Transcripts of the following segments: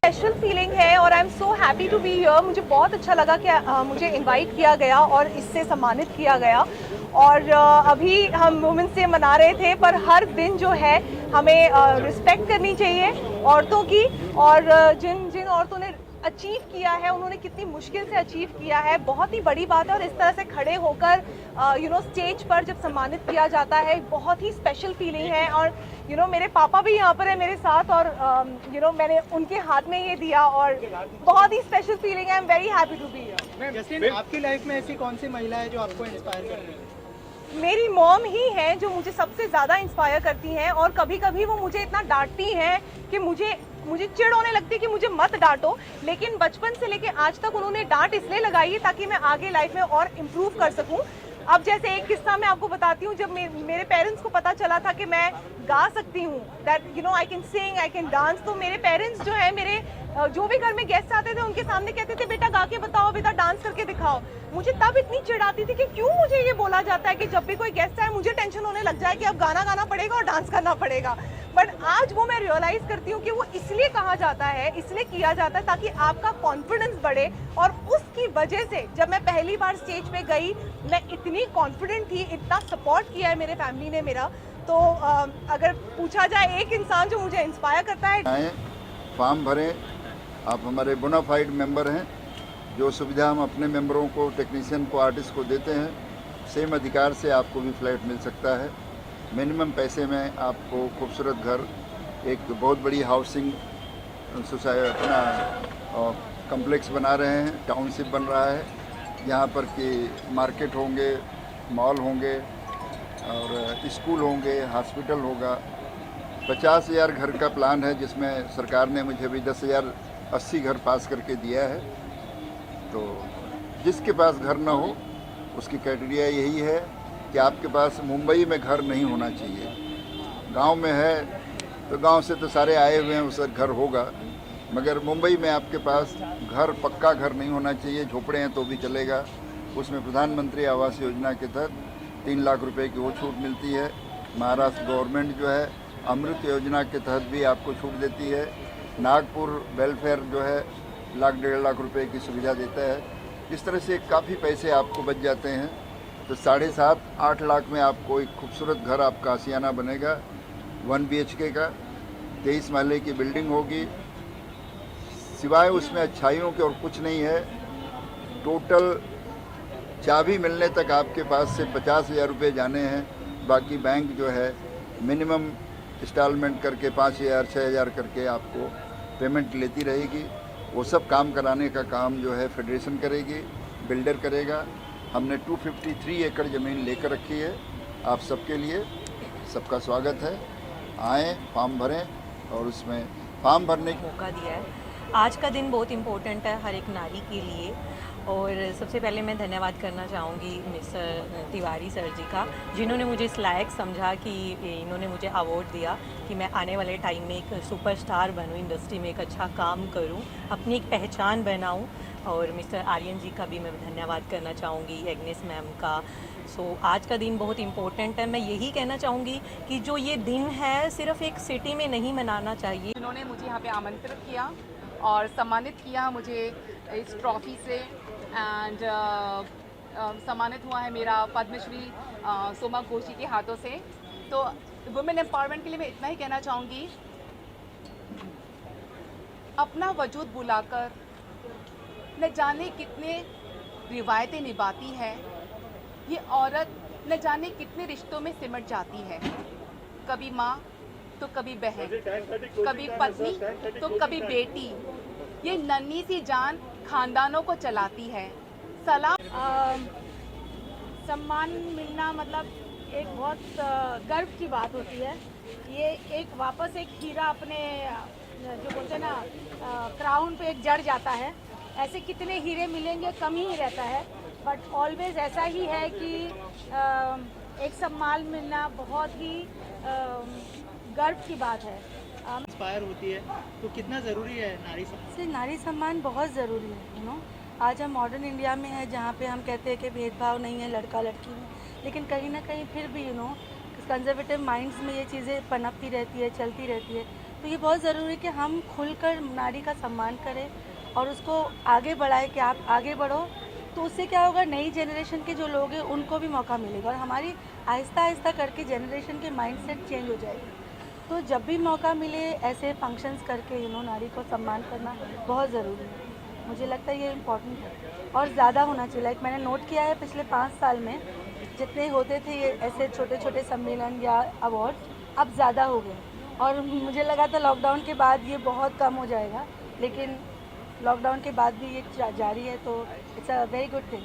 Special feeling है और I am so happy to be here. मुझे बहुत अच्छा लगा कि मुझे इनवाइट किया गया और इससे सम्मानित किया गया। और अभी हम वुमेंस डे मना रहे थे, पर हर दिन जो है हमें रिस्पेक्ट करनी चाहिए औरतों की। और जिन जिन औरतों ने अचीव किया है, उन्होंने कितनी मुश्किल से अचीव किया है, बहुत ही बड़ी बात है। और इस तरह से खड़े होकर स्टेज पर जब सम्मानित किया जाता है, बहुत ही स्पेशल फीलिंग है। और मेरे पापा भी यहाँ पर है मेरे साथ, और मैंने उनके हाथ में ये दिया और बहुत ही स्पेशल फीलिंग है। I am very happy to be here. Justin, आपकी लाइफ में ऐसी कौन सी महिला है जो आपको इंस्पायर कर रही है? मेरी मॉम ही है जो मुझे सबसे ज़्यादा इंस्पायर करती हैं। और कभी कभी वो मुझे इतना डांटती हैं कि मुझे चिढ़ होने लगती है कि मुझे मत डांटो। लेकिन बचपन से लेके आज तक उन्होंने डांट इसलिए लगाई है ताकि मैं आगे लाइफ में और इम्प्रूव कर सकूं। अब जैसे एक किस्सा मैं आपको बताती हूँ। जब मेरे पेरेंट्स को पता चला था कि मैं गा सकती हूँ, that I can sing, I can dance, तो मेरे पेरेंट्स जो है, मेरे जो भी घर में गेस्ट आते थे उनके सामने कहते थे, बेटा गा के बताओ, बेटा डांस करके दिखाओ। मुझे तब इतनी चिढ़ आती थी कि क्यों मुझे ये बोला जाता है कि जब भी कोई गेस्ट आए मुझे टेंशन होने लग जाए कि अब गाना गाना पड़ेगा और डांस करना पड़ेगा। बट आज वो मैं रियलाइज करती हूँ कि वो इसलिए कहा जाता है, इसलिए किया जाता है ताकि आपका कॉन्फिडेंस बढ़े। और उसकी वजह से जब मैं पहली बार स्टेज पे गई, मैं इतनी कॉन्फिडेंट थी, इतना सपोर्ट किया है मेरे फैमिली ने मेरा। तो अगर पूछा जाए एक इंसान जो मुझे इंस्पायर करता है, फॉर्म भरें। आप हमारे बोनाफाइड मेंबर हैं। जो सुविधा हम अपने मेंबरों को, टेक्नीशियन को, आर्टिस्ट को देते हैं, सेम अधिकार से आपको भी फ्लैट मिल सकता है। मिनिमम पैसे में आपको खूबसूरत घर, एक बहुत बड़ी हाउसिंग सोसाइटी अपना कम्प्लेक्स बना रहे हैं, टाउनशिप बन रहा है। यहाँ पर कि मार्केट होंगे, मॉल होंगे और स्कूल होंगे, हॉस्पिटल होगा। 50,000 घर का प्लान है, जिसमें सरकार ने मुझे अभी 10,080 घर पास करके दिया है। तो जिसके पास घर ना हो, उसकी क्राइटेरिया यही है कि आपके पास मुंबई में घर नहीं होना चाहिए। गांव में है तो गांव से तो सारे आए हुए हैं, उसका घर होगा, मगर मुंबई में आपके पास घर, पक्का घर नहीं होना चाहिए। झोपड़े हैं तो भी चलेगा। उसमें प्रधानमंत्री आवास योजना के तहत 3 लाख रुपए की वो छूट मिलती है। महाराष्ट्र गवर्नमेंट जो है अमृत योजना के तहत भी आपको छूट देती है। नागपुर वेलफेयर जो है 1,00,000-1.5 लाख रुपए की सुविधा देता है। इस तरह से काफ़ी पैसे आपको बच जाते हैं। तो 7.5-8 लाख में आपको एक खूबसूरत घर, आपका आशियाना बनेगा 1 BHK का। 23 महले की बिल्डिंग होगी। सिवाय उसमें अच्छाइयों के और कुछ नहीं है। टोटल चाबी मिलने तक आपके पास से 50,000 रुपये जाने हैं। बाकी बैंक जो है मिनिमम इंस्टॉलमेंट करके 5,000, 6,000 करके आपको पेमेंट लेती रहेगी। वो सब काम कराने का काम जो है फेडरेशन करेगी, बिल्डर करेगा। हमने 253 एकड़ ज़मीन लेकर रखी है आप सबके लिए। सबका स्वागत है। आएँ, फॉर्म भरें और उसमें फॉर्म भरने का मौका दिया है। आज का दिन बहुत इम्पोर्टेंट है हर एक नारी के लिए। और सबसे पहले मैं धन्यवाद करना चाहूँगी मिस्टर तिवारी सर जी का, जिन्होंने मुझे इस लायक समझा कि इन्होंने मुझे अवार्ड दिया कि मैं आने वाले टाइम में एक सुपरस्टार बनूँ, इंडस्ट्री में एक अच्छा काम करूँ, अपनी एक पहचान बनाऊँ। और मिस्टर आर्यन जी का भी मैं धन्यवाद करना चाहूँगी, एग्नेस मैम का। आज का दिन बहुत इम्पोर्टेंट है। मैं यही कहना चाहूँगी कि जो ये दिन है सिर्फ एक सिटी में नहीं मनाना चाहिए। उन्होंने मुझे यहाँ पे आमंत्रित किया और सम्मानित किया मुझे इस ट्रॉफ़ी से। एंड सम्मानित हुआ है मेरा पद्मश्री सोमा घोष जी के हाथों से। तो वुमेन एम्पावरमेंट के लिए मैं इतना ही कहना चाहूँगी, अपना वजूद बुलाकर न जाने कितने रिवायतें निभाती है ये औरत, न जाने कितने रिश्तों में सिमट जाती है। कभी माँ तो कभी बहन, कभी पत्नी तो कभी बेटी। ये नन्ही सी जान खानदानों को चलाती है। सलाम। सम्मान मिलना मतलब एक बहुत गर्व की बात होती है। ये एक वापस एक हीरा अपने जो बोलते हैं ना क्राउन पे एक जड़ जाता है। ऐसे कितने हीरे मिलेंगे, कम ही रहता है, बट ऑलवेज ऐसा ही है कि एक सम्मान मिलना बहुत ही गर्व की बात है। इंस्पायर होती है तो कितना ज़रूरी है नारी सम्मान? नारी सम्मान बहुत ज़रूरी है। आज हम मॉडर्न इंडिया में है जहाँ पे हम कहते हैं कि भेदभाव नहीं है लड़का लड़की में, लेकिन कहीं ना कहीं फिर भी कंजर्वेटिव माइंड्स में ये चीज़ें पनपती रहती है, चलती रहती है। तो ये बहुत ज़रूरी है कि हम खुलकर नारी का सम्मान करें और उसको आगे बढ़ाएं कि आप आगे बढ़ो। तो उससे क्या होगा, नई जनरेशन के जो लोग हैं उनको भी मौका मिलेगा और हमारी आहिस्ता आहिस्ता करके जनरेशन के माइंडसेट चेंज हो जाएगी। तो जब भी मौका मिले ऐसे फंक्शंस करके नारी को सम्मान करना बहुत ज़रूरी है। मुझे लगता है ये इम्पोर्टेंट है और ज़्यादा होना चाहिए। लाइक मैंने नोट किया है पिछले 5 साल में जितने होते थे ये ऐसे छोटे छोटे सम्मेलन या अवार्ड, अब ज़्यादा हो गए और मुझे लगा था लॉकडाउन के बाद ये बहुत कम हो जाएगा, लेकिन लॉकडाउन के बाद भी ये जारी है, तो it's a very good thing.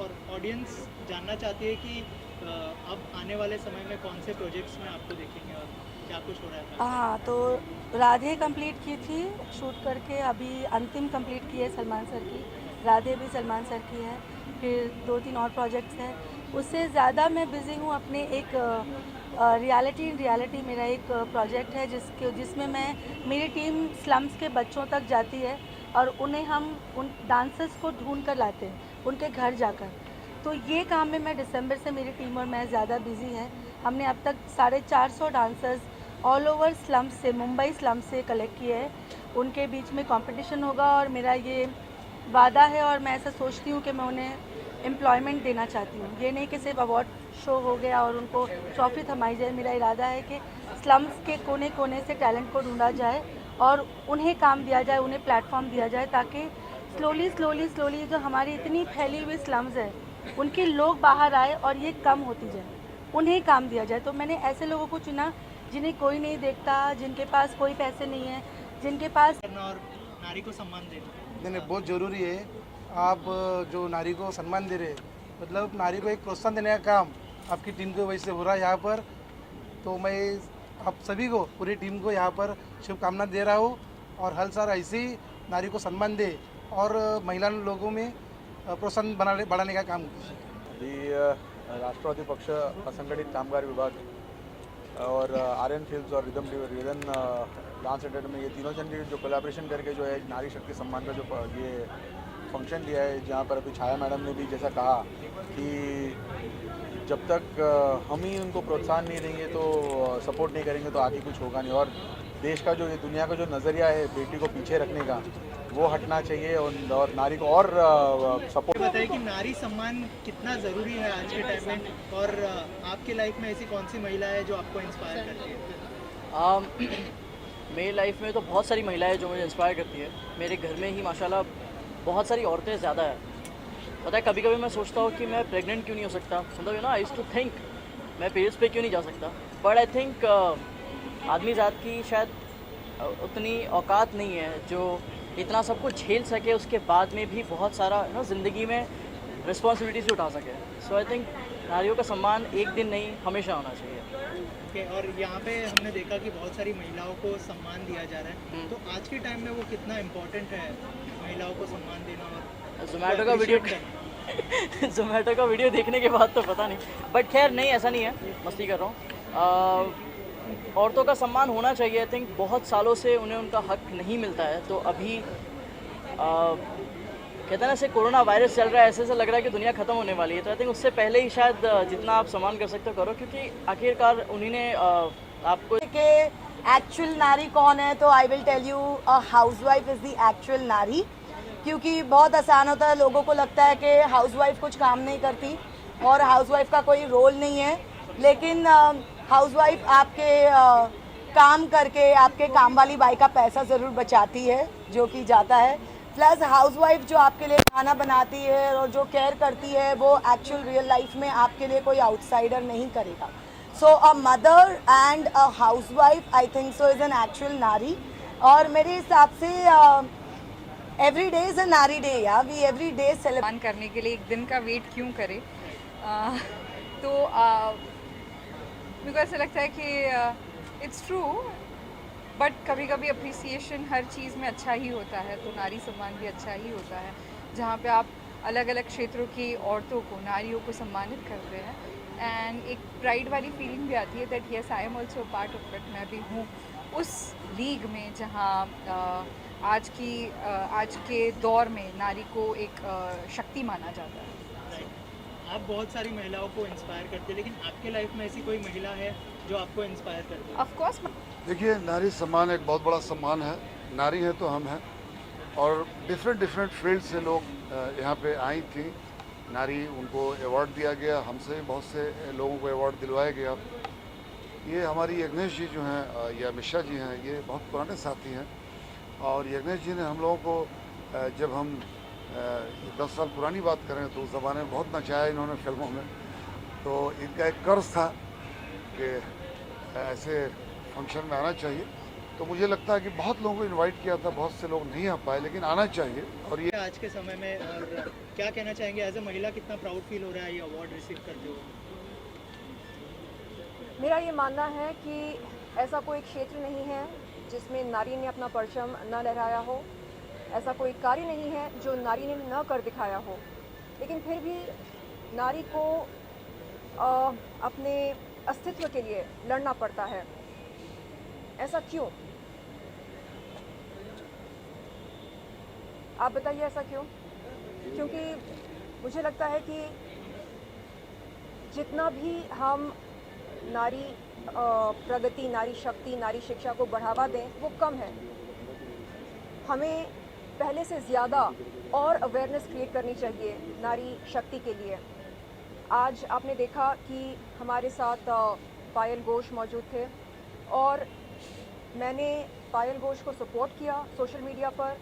और ऑडियंस जानना चाहती है कि अब आने वाले समय में कौन से प्रोजेक्ट्स में आपको देखेंगे और क्या कुछ हो रहा है? हाँ, तो राधे कंप्लीट की थी शूट करके, अभी अंतिम कंप्लीट की है सलमान सर की, राधे भी सलमान सर की है, फिर 2-3 और प्रोजेक्ट्स हैं। उससे ज़्यादा मैं बिज़ी हूँ अपने एक रियलिटी मेरा एक प्रोजेक्ट है जिसमें मेरी टीम स्लम्स के बच्चों तक जाती है और उन्हें हम उन डांसर्स को ढूंढ कर लाते हैं उनके घर जाकर। तो ये काम में मैं दिसंबर से मेरी टीम और मैं ज़्यादा बिज़ी है। हमने अब तक 450 डांसर्स ऑल ओवर स्लम्स से, मुंबई स्लम्स से कलेक्ट किए हैं। उनके बीच में कंपटीशन होगा और मेरा ये वादा है और मैं ऐसा सोचती हूँ कि मैं उन्हें एम्प्लॉयमेंट देना चाहती हूँ। ये नहीं कि सिर्फ अवार्ड शो हो गया और उनको ट्रॉफी थमाई जाए। मेरा इरादा है कि स्लम्स के कोने कोने से टैलेंट को ढूंढा जाए और उन्हें काम दिया जाए, उन्हें प्लेटफॉर्म दिया जाए, ताकि स्लोली जो हमारी इतनी फैली हुई स्लम्स है उनके लोग बाहर आए और ये कम होती जाए, उन्हें काम दिया जाए। तो मैंने ऐसे लोगों को चुना जिन्हें कोई नहीं देखता, जिनके पास कोई पैसे नहीं है, जिनके पास करना और नारी को सम्मान देना। नहीं, बहुत ज़रूरी है। आप जो नारी को सम्मान दे रहे, मतलब नारी को एक प्रोत्साहन देने का काम आपकी टीम की वजह से हो रहा है यहाँ पर। तो मैं आप सभी को, पूरी टीम को यहाँ पर शुभकामना दे रहा हूँ और हर साल ऐसे ही नारी को सम्मान दे और महिला लोगों में प्रोत्साहन बढ़ाने का काम कीजिए। राष्ट्रवादी पक्ष असंगठित कामगार विभाग और आर्यन फिल्म्स और रिदम डांस एकेडमी, ये तीनों जन जो कोलैबोरेशन करके जो है नारी शक्ति सम्मान का जो ये फंक्शन दिया है, जहाँ पर अभी छाया मैडम ने भी जैसा कहा कि जब तक हम ही उनको प्रोत्साहन नहीं देंगे, तो सपोर्ट नहीं करेंगे, तो आगे कुछ होगा नहीं। और देश का जो ये दुनिया का जो नज़रिया है बेटी को पीछे रखने का, वो हटना चाहिए और नारी को और सपोर्ट। बताइए कि नारी सम्मान कितना ज़रूरी है आज के टाइम में, और आपकी लाइफ में ऐसी कौन सी महिला है जो आपको इंस्पायर करती है? मेरी लाइफ में तो बहुत सारी महिलाएं जो मुझे इंस्पायर करती है। मेरे घर में ही माशाल्लाह बहुत सारी औरतें ज़्यादा है। पता है, कभी कभी मैं सोचता हूँ कि मैं प्रेग्नेंट क्यों नहीं हो सकता, मतलब आई यूज्ड टू थिंक मैं पीरियड्स पे क्यों नहीं जा सकता। बट आई थिंक आदमी ज़ात की शायद उतनी औकात नहीं है जो इतना सब कुछ झेल सके, उसके बाद में भी बहुत सारा ज़िंदगी में रिस्पॉन्सिबिलिटीज भी उठा सके। सो आई थिंक नारियों का सम्मान एक दिन नहीं, हमेशा होना चाहिए। और यहाँ पे हमने देखा कि बहुत सारी महिलाओं को सम्मान दिया जा रहा है, तो आज के टाइम में वो कितना इम्पोर्टेंट है महिलाओं को सम्मान देना? और जोमेटो का वीडियो देखने के बाद तो पता नहीं, बट खैर नहीं, ऐसा नहीं है, मस्ती कर रहा हूँ। औरतों का सम्मान होना चाहिए। आई थिंक बहुत सालों से उन्हें उनका हक नहीं मिलता है, तो अभी कहते हैं ना, ऐसे कोरोना वायरस चल रहा है, ऐसे लग रहा है कि दुनिया ख़त्म होने वाली है। तो आई थिंक उससे पहले ही शायद जितना आप सम्मान कर सकते हो करो, क्योंकि आखिरकार उन्हीं ने आपको के एक्चुअल नारी कौन है, तो I will tell you a housewife is the actual नारी। क्योंकि बहुत आसान होता है, लोगों को लगता है कि हाउसवाइफ कुछ काम नहीं करती और हाउसवाइफ का कोई रोल नहीं है, लेकिन हाउसवाइफ आपके काम करके आपके काम वाली बाई का पैसा ज़रूर बचाती है जो कि जाता है। प्लस हाउसवाइफ जो आपके लिए खाना बनाती है और जो केयर करती है, वो एक्चुअल रियल लाइफ में आपके लिए कोई आउटसाइडर नहीं करेगा। So a mother and a housewife I think so is an actual नारी। और मेरे हिसाब से एवरी डे इज़ अ नारी डे, या वी एवरी डे सेलिब्रेट करने के लिए एक दिन का वेट क्यों करें। तो मेरे को ऐसा लगता है कि इट्स ट्रू, बट कभी कभी अप्रिसिएशन हर चीज़ में अच्छा ही होता है, तो नारी सम्मान भी अच्छा ही होता है, जहाँ पे आप अलग अलग क्षेत्रों की औरतों को, नारियों को सम्मानित करते हैं। एंड एक प्राइड वाली फीलिंग भी आती है that yes I am also part of it. मैं भी हूँ उस लीग में जहाँ आज के दौर में नारी को एक शक्ति माना जाता है। आप बहुत सारी महिलाओं को इंस्पायर करते हैं, लेकिन आपके लाइफ में ऐसी कोई महिला है जो आपको इंस्पायर करती है? ऑफ कोर्स देखिए, नारी सम्मान एक बहुत बड़ा सम्मान है। नारी है तो हम हैं, और डिफरेंट फील्ड से लोग यहाँ पे आई थी। नारी, उनको अवार्ड दिया गया, हमसे भी बहुत से लोगों को अवार्ड दिलवाया गया। ये हमारी यज्ञेश जी जो हैं या मिश्रा जी हैं, ये बहुत पुराने साथी हैं, और यज्ञेश जी ने हम लोगों को जब हम 10 साल पुरानी बात करें तो उस ज़माने में बहुत नचाया इन्होंने फिल्मों में। तो इनका एक कर्ज था कि ऐसे फंक्शन में आना चाहिए। तो मुझे लगता है कि बहुत लोगों को इनवाइट किया था, बहुत से लोग नहीं आ पाए, लेकिन आना चाहिए। और ये आज के समय में, और क्या कहना चाहेंगे एज ए महिला, कितना प्राउड फील हो रहा है ये अवार्ड रिसीव करते हुए? मेरा ये मानना है कि ऐसा कोई क्षेत्र नहीं है जिसमें नारी ने अपना परचम न लहराया हो, ऐसा कोई कार्य नहीं है जो नारी ने न कर दिखाया हो, लेकिन फिर भी नारी को अपने अस्तित्व के लिए लड़ना पड़ता है। ऐसा क्यों? आप बताइए ऐसा क्यों? क्योंकि मुझे लगता है कि जितना भी हम नारी प्रगति, नारी शक्ति, नारी शिक्षा को बढ़ावा दें, वो कम है। हमें पहले से ज़्यादा और अवेयरनेस क्रिएट करनी चाहिए नारी शक्ति के लिए। आज आपने देखा कि हमारे साथ पायल घोष मौजूद थे, और मैंने पायल घोष को सपोर्ट किया सोशल मीडिया पर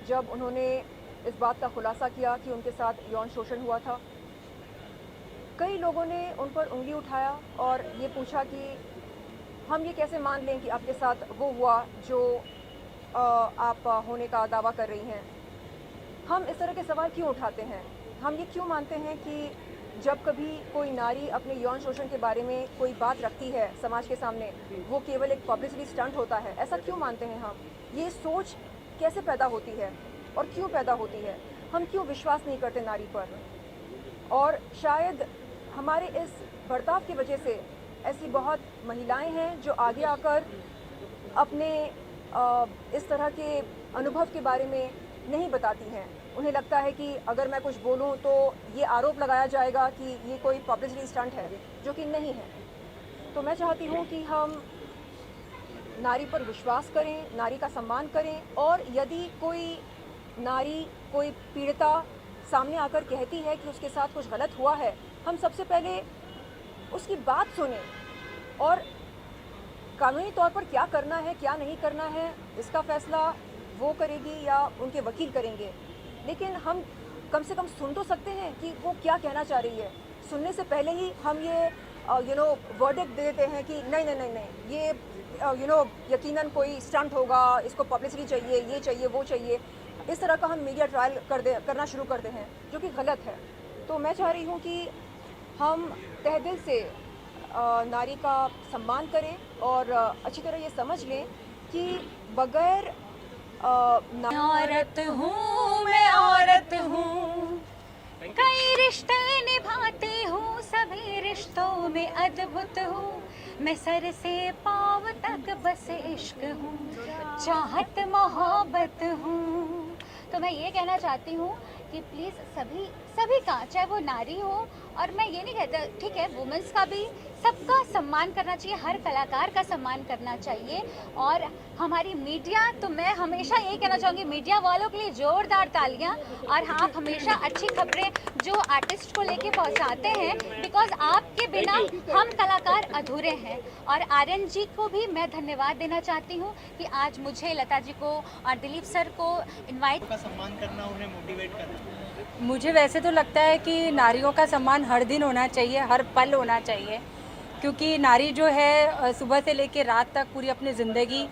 जब उन्होंने इस बात का खुलासा किया कि उनके साथ यौन शोषण हुआ था। कई लोगों ने उन पर उंगली उठाया और ये पूछा कि हम ये कैसे मान लें कि आपके साथ वो हुआ जो आप होने का दावा कर रही हैं। हम इस तरह के सवाल क्यों उठाते हैं? हम ये क्यों मानते हैं कि जब कभी कोई नारी अपने यौन शोषण के बारे में कोई बात रखती है समाज के सामने, वो केवल एक पब्लिसिटी स्टंट होता है? ऐसा क्यों मानते हैं हम? ये सोच कैसे पैदा होती है और क्यों पैदा होती है? हम क्यों विश्वास नहीं करते नारी पर? और शायद हमारे इस बर्ताव की वजह से ऐसी बहुत महिलाएं हैं जो आगे आकर अपने इस तरह के अनुभव के बारे में नहीं बताती हैं। उन्हें लगता है कि अगर मैं कुछ बोलूं तो ये आरोप लगाया जाएगा कि ये कोई पब्लिसिटी स्टंट है, जो कि नहीं है। तो मैं चाहती हूं कि हम नारी पर विश्वास करें, नारी का सम्मान करें, और यदि कोई नारी, कोई पीड़िता सामने आकर कहती है कि उसके साथ कुछ गलत हुआ है, हम सबसे पहले उसकी बात सुने, और कानूनी तौर पर क्या करना है क्या नहीं करना है इसका फैसला वो करेगी या उनके वकील करेंगे। लेकिन हम कम से कम सुन तो सकते हैं कि वो क्या कहना चाह रही है। सुनने से पहले ही हम ये वर्डिक्ट देते हैं कि नहीं नहीं नहीं नहीं, ये यकीनन कोई स्टंट होगा, इसको पब्लिसिटी चाहिए, ये चाहिए, वो चाहिए। इस तरह का हम मीडिया ट्रायल करना शुरू करते हैं, जो कि गलत है। तो मैं चाह रही हूँ कि हम तहे दिल से नारी का सम्मान करें और अच्छी तरह ये समझ लें कि बगैर औरत हूँ, मैं औरत हूँ, कई रिश्ते निभाती हूँ, सभी रिश्तों में अद्भुत हूँ, मैं सर से पाँव तक बस इश्क हूँ, चाहत मोहब्बत हूँ। तो मैं ये कहना चाहती हूँ कि प्लीज़ सभी का, चाहे वो नारी हो, और मैं ये नहीं कहता, ठीक है, वुमेंस का भी, सबका सम्मान करना चाहिए, हर कलाकार का सम्मान करना चाहिए। और हमारी मीडिया, तो मैं हमेशा यही कहना चाहूँगी, मीडिया वालों के लिए ज़ोरदार तालियां। और आप हमेशा अच्छी खबरें जो आर्टिस्ट को लेके पहुँचाते हैं, बिकॉज आपके बिना हम कलाकार अधूरे हैं। और आर्यन जी को भी मैं धन्यवाद देना चाहती हूँ कि आज मुझे, लता जी को और दिलीप सर को इन्वाइट का सम्मान करना, उन्हें मोटिवेट करना। मुझे वैसे तो लगता है कि नारियों का सम्मान हर दिन होना चाहिए, हर पल होना चाहिए, क्योंकि नारी जो है सुबह से लेकर रात तक पूरी अपनी ज़िंदगी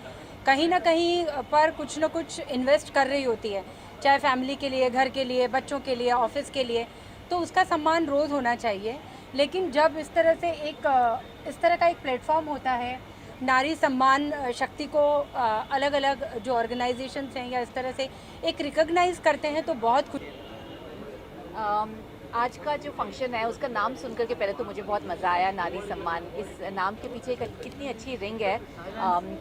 कहीं ना कहीं पर कुछ ना कुछ इन्वेस्ट कर रही होती है, चाहे फैमिली के लिए, घर के लिए, बच्चों के लिए, ऑफिस के लिए। तो उसका सम्मान रोज़ होना चाहिए। लेकिन जब इस तरह का एक प्लेटफॉर्म होता है, नारी सम्मान शक्ति को अलग अलग जो ऑर्गेनाइजेशंस हैं या इस तरह से एक रिकॉग्नाइज करते हैं, तो बहुत कुछ। आज का जो फंक्शन है उसका नाम सुनकर के पहले तो मुझे बहुत मज़ा आया। नारी सम्मान, इस नाम के पीछे कितनी अच्छी रिंग है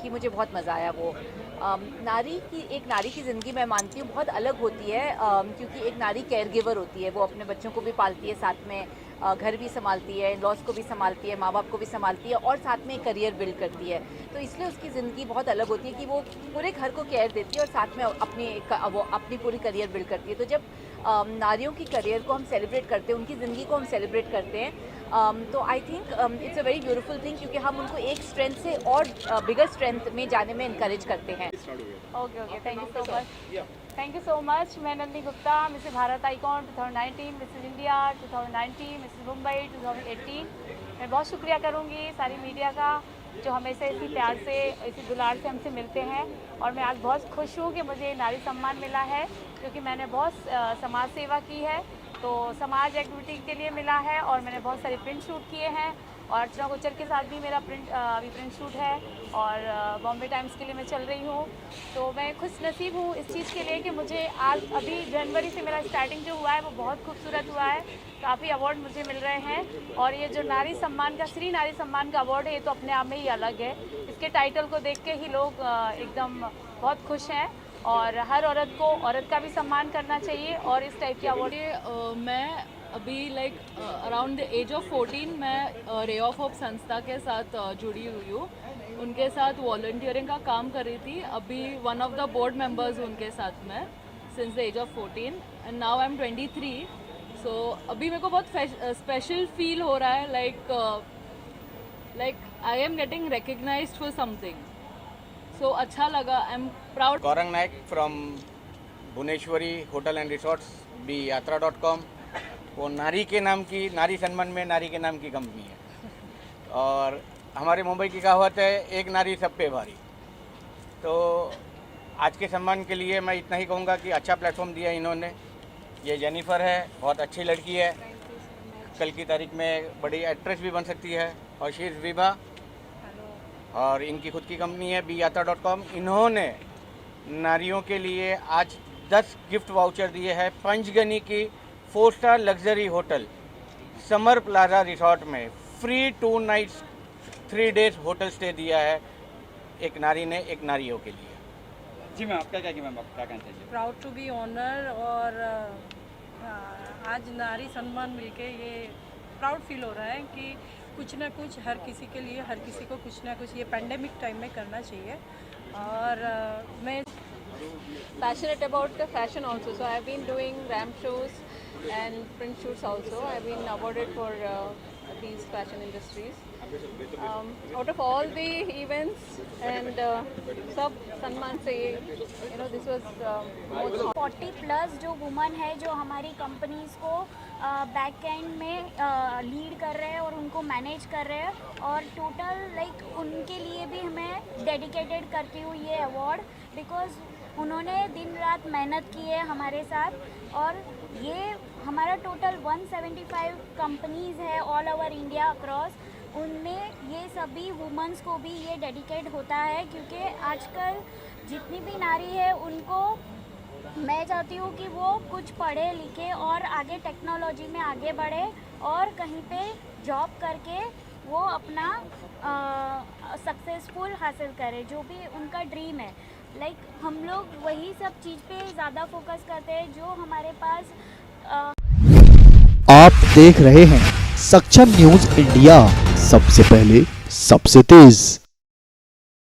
कि मुझे बहुत मज़ा आया। वो एक नारी की ज़िंदगी मैं मानती हूँ बहुत अलग होती है, क्योंकि एक नारी केयर गिवर होती है, वो अपने बच्चों को भी पालती है, साथ में घर भी संभालती है, लॉस को भी संभालती है, माँ बाप को भी संभालती है और साथ में करियर बिल्ड करती है। तो इसलिए उसकी ज़िंदगी बहुत अलग होती है कि वो पूरे घर को केयर देती है और साथ में वो अपनी पूरी करियर बिल्ड करती है। तो जब नारियों की करियर को हम सेलिब्रेट करते हैं, उनकी ज़िंदगी को हम सेलिब्रेट करते हैं, तो I think it's a very beautiful thing, क्योंकि हम उनको एक स्ट्रेंथ से और बिगर स्ट्रेंथ में जाने में इनकरेज करते हैं। Okay, thank you so much. Thank you so much. मैं Nandini Gupta, Mrs Bharat Icon 2019, Mrs India 2019, Mrs Mumbai 2018। मैं बहुत शुक्रिया करूँगी सारी मीडिया का जो हमेशा इसी प्यार से, इसी दुलार से हमसे मिलते हैं। और मैं आज बहुत खुश हूँ कि मुझे नारी सम्मान मिला है, क्योंकि मैंने बहुत समाज सेवा की है, तो समाज एक्टिविटी के लिए मिला है। और मैंने बहुत सारे प्रिंट शूट किए हैं और अर्चना गुज्जर के साथ भी मेरा अभी प्रिंट शूट है और बॉम्बे टाइम्स के लिए मैं चल रही हूँ। तो मैं खुश नसीब हूँ इस चीज़ के लिए कि मुझे आज अभी जनवरी से मेरा स्टार्टिंग जो हुआ है वो बहुत खूबसूरत हुआ है। काफ़ी अवार्ड मुझे मिल रहे हैं और ये जो नारी सम्मान का, श्री नारी सम्मान का अवार्ड है, ये तो अपने आप में ही अलग है। इसके टाइटल को देख के ही लोग एकदम बहुत खुश हैं और हर औरत को औरत का भी सम्मान करना चाहिए और इस टाइप के अवार्ड। मैं अभी अराउंड द एज ऑफ 14 मैं रे ऑफ होप संस्था के साथ जुड़ी हुई हूँ। उनके साथ वॉलंटियरिंग का काम कर रही थी। अभी one of the board members उनके साथ में since the age of 14 and now I am 23। So अभी मेरे को बहुत स्पेशल फील हो रहा है, like I am getting recognised for something. So अच्छा लगा, I am proud. Gaurang Nayak from Bhuvaneshwari hotel and resorts BYatra.com। वो नारी के नाम की, नारी सम्मान में नारी के नाम की कंपनी है और हमारे मुंबई की कहावत है, एक नारी सब पे भारी। तो आज के सम्मान के लिए मैं इतना ही कहूँगा कि अच्छा प्लेटफॉर्म दिया इन्होंने। ये जेनिफर है, बहुत अच्छी लड़की है, कल की तारीख में बड़ी एक्ट्रेस भी बन सकती है। और शी इज़ विभा और इनकी खुद की कंपनी है BYatra.com। इन्होंने नारियों के लिए आज 10 गिफ्ट वाउचर दिए हैं। पंचगनी की 4 star luxury hotel Summer Plaza resort में free 2 nights 3 days hotel stay दिया है एक नारी ने, एक नारियों के लिए। जी मैम, आपका क्या कहना चाहिए? प्राउड टू बी ऑनर और आज नारी सम्मान मिलके ये प्राउड फील हो रहा है कि कुछ ना कुछ हर किसी के लिए, हर किसी को कुछ ना कुछ ये पैंडेमिक टाइम में करना चाहिए। और मैं passionate about the fashion also, so I've been doing ramp shows and print shoots also. I've been awarded for these fashion industries. Out of all the events and सब सम्मान से, this was most 40+ जो woman है जो हमारी companies को back and में lead कर रहे हैं और उनको मैनेज कर रहे हैं और टोटल उनके लिए भी हमें डेडिकेटेड करती हूँ ये अवार्ड, बिकॉज उन्होंने दिन रात मेहनत की है हमारे साथ। और ये हमारा टोटल 175 कंपनीज है ऑल ओवर इंडिया अक्रॉस, उनमें ये सभी वुमेंस को भी ये डेडिकेट होता है, क्योंकि आजकल जितनी भी नारी है उनको मैं चाहती हूँ कि वो कुछ पढ़े लिखे और आगे टेक्नोलॉजी में आगे बढ़े और कहीं पे जॉब करके वो अपना सक्सेसफुल हासिल करे, जो भी उनका ड्रीम है। हम लोग वही सब चीज़ पे ज़्यादा फोकस करते हैं जो हमारे पास। आप देख रहे हैं सक्षम न्यूज़ इंडिया, सबसे पहले सबसे तेज।